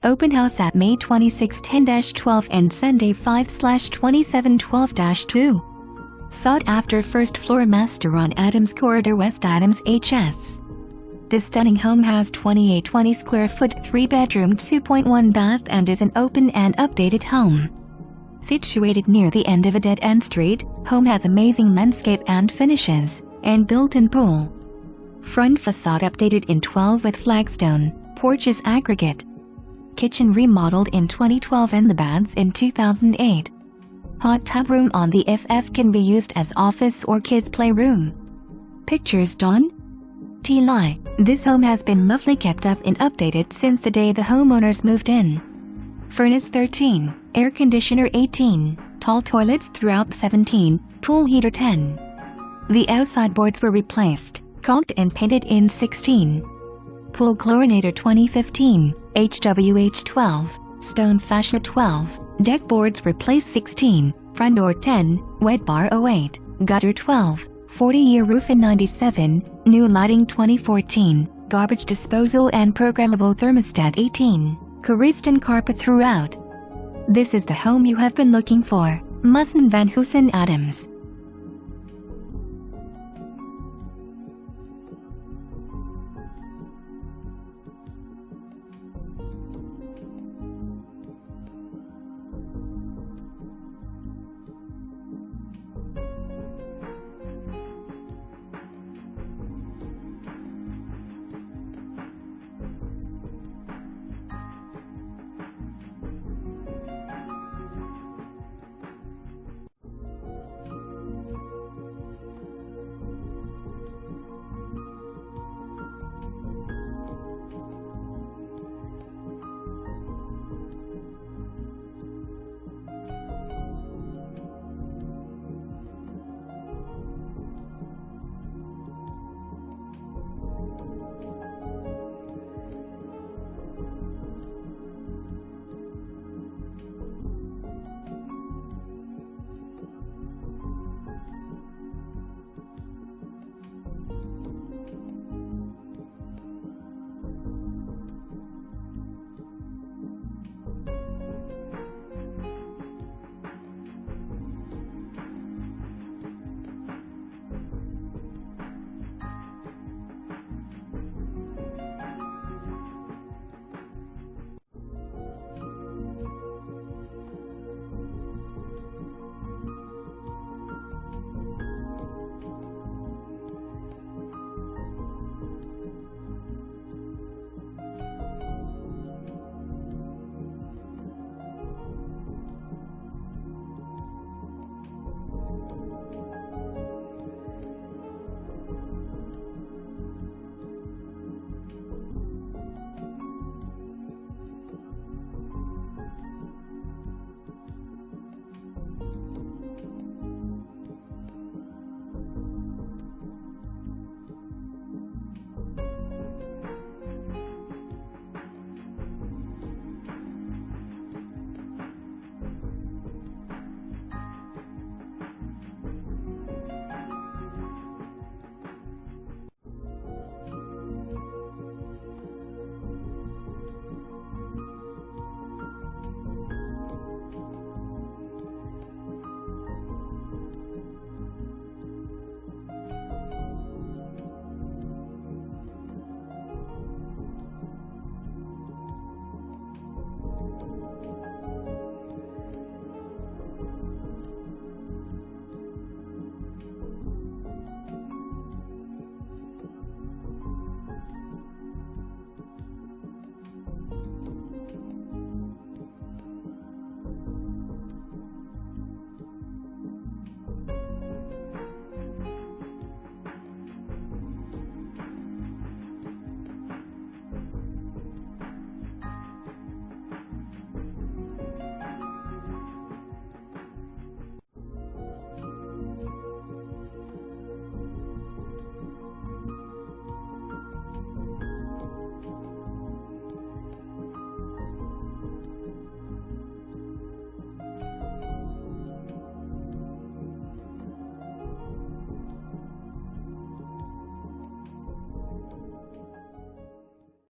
Open house at May 26, 10-12 and Sunday 5/27/12-2. Sought after first floor master on Adams Corridor, West Adams, HS. This stunning home has 2820 square foot, 3-bedroom, 2.1 bath and is an open and updated home. Situated near the end of a dead-end street, home has amazing landscape and finishes, and built-in pool. Front facade updated in 12 with flagstone, porch is aggregate. Kitchen remodeled in 2012 and the baths in 2008. Hot tub room on the FF can be used as office or kids playroom. Pictures done? T-Lie, this home has been lovely kept up and updated since the day the homeowners moved in. Furnace 13, air conditioner 18, tall toilets throughout 17, pool heater 10. The outside boards were replaced, caulked and painted in 16. Pool Chlorinator 2015, HWH 12, stone fascia 12, deck boards replaced 16, front door 10, wet bar 08, gutter 12, 40-year roof in 97, new lighting 2014, garbage disposal and programmable thermostat 18, Karistan Carpet throughout. This is the home you have been looking for. Musson-Van Hoosen-Adams.